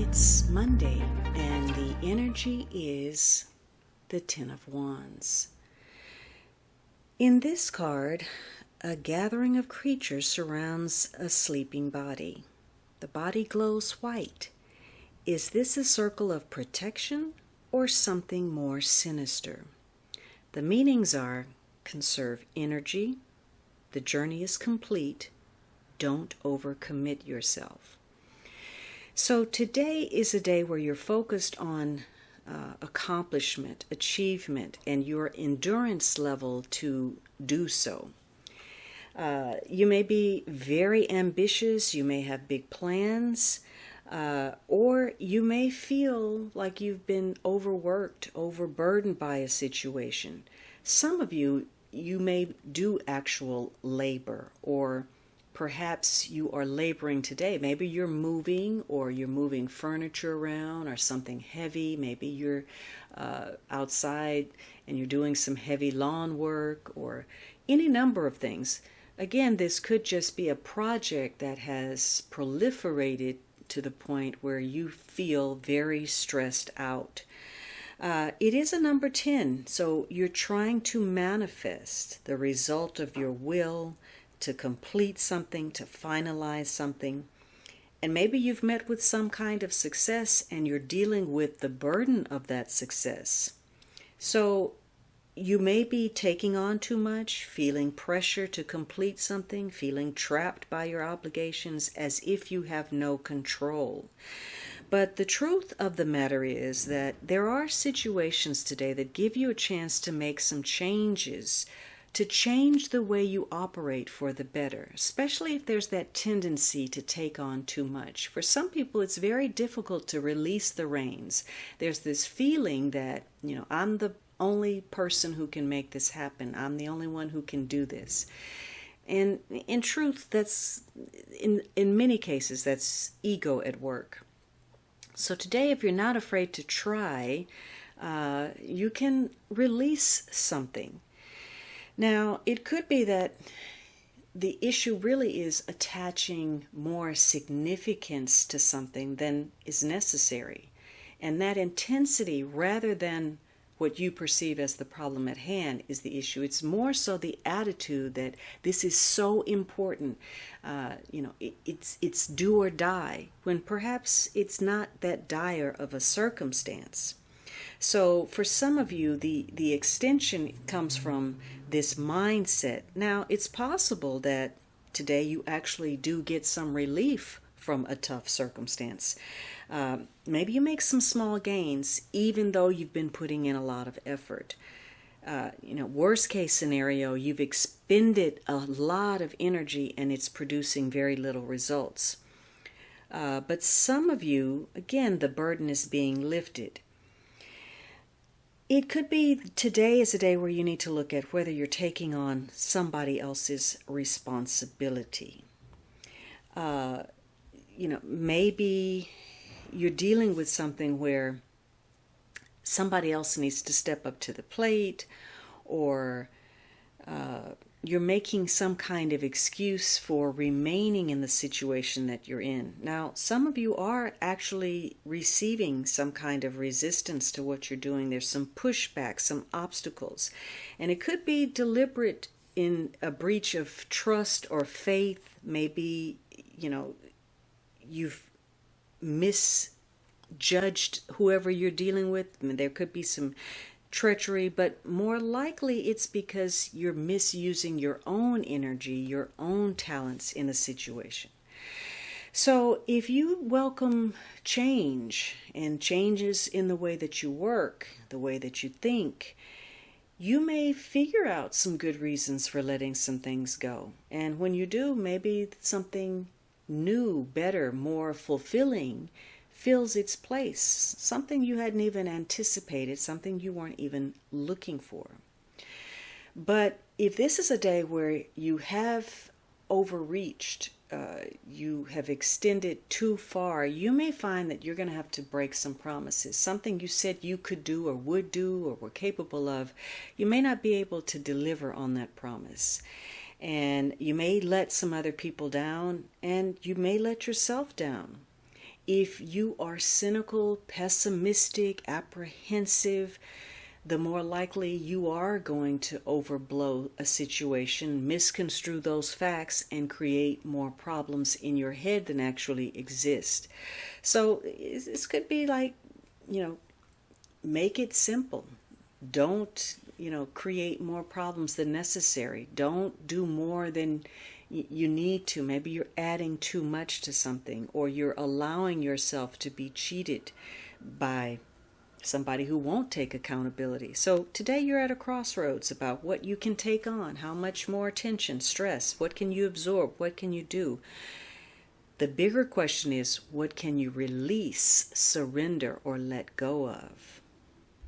It's Monday, and the energy is the Ten of Wands. In this card, a gathering of creatures surrounds a sleeping body. The body glows white. Is this a circle of protection or something more sinister? The meanings are: conserve energy, the journey is complete, don't overcommit yourself. So today is a day where you're focused on accomplishment, achievement, and your endurance level to do so. You may be very ambitious, you may have big plans, or you may feel like you've been overworked, overburdened by a situation. Some of you may do actual labor, or perhaps you are laboring today. Maybe you're moving, or you're moving furniture around, or something heavy. Maybe you're outside and you're doing some heavy lawn work, or any number of things. Again, this could just be a project that has proliferated to the point where you feel very stressed out. It is a number 10, so you're trying to manifest the result of your will, to complete something, to finalize something. And maybe you've met with some kind of success and you're dealing with the burden of that success. So you may be taking on too much, feeling pressure to complete something, feeling trapped by your obligations as if you have no control. But the truth of the matter is that there are situations today that give you a chance to make some changes, to change the way you operate for the better, especially if there's that tendency to take on too much. For some people, it's very difficult to release the reins. There's this feeling that, I'm the only person who can make this happen. I'm the only one who can do this. And in truth, that's in many cases, that's ego at work. So today, if you're not afraid to try, you can release something. Now, it could be that the issue really is attaching more significance to something than is necessary. And that intensity, rather than what you perceive as the problem at hand, is the issue. It's more so the attitude that this is so important. It's do or die, when perhaps it's not that dire of a circumstance. So for some of you, the extension comes from this mindset. Now, it's possible that today you actually do get some relief from a tough circumstance. Maybe you make some small gains, even though you've been putting in a lot of effort. Worst case scenario, you've expended a lot of energy and it's producing very little results. But some of you, again, the burden is being lifted. It could be today is a day where you need to look at whether you're taking on somebody else's responsibility. Maybe you're dealing with something where somebody else needs to step up to the plate, or you're making some kind of excuse for remaining in the situation that you're in. Now, some of you are actually receiving some kind of resistance to what you're doing. There's some pushback, some obstacles. And it could be deliberate in a breach of trust or faith. Maybe, you've misjudged whoever you're dealing with. There could be some treachery, but more likely it's because you're misusing your own energy, your own talents in a situation. So if you welcome change and changes in the way that you work, the way that you think, you may figure out some good reasons for letting some things go. And when you do, maybe something new, better, more fulfilling fills its place, something you hadn't even anticipated, something you weren't even looking for. But if this is a day where you have overreached, you have extended too far, you may find that you're going to have to break some promises. Something you said you could do or would do or were capable of, you may not be able to deliver on that promise. And you may let some other people down, and you may let yourself down. If you are cynical, pessimistic, apprehensive, the more likely you are going to overblow a situation, misconstrue those facts, and create more problems in your head than actually exist. So this could be like, make it simple. Don't, create more problems than necessary. Don't do more than you need to. Maybe you're adding too much to something, or you're allowing yourself to be cheated by somebody who won't take accountability. So today you're at a crossroads about what you can take on, how much more tension, stress, what can you absorb, what can you do? The bigger question is, what can you release, surrender, or let go of?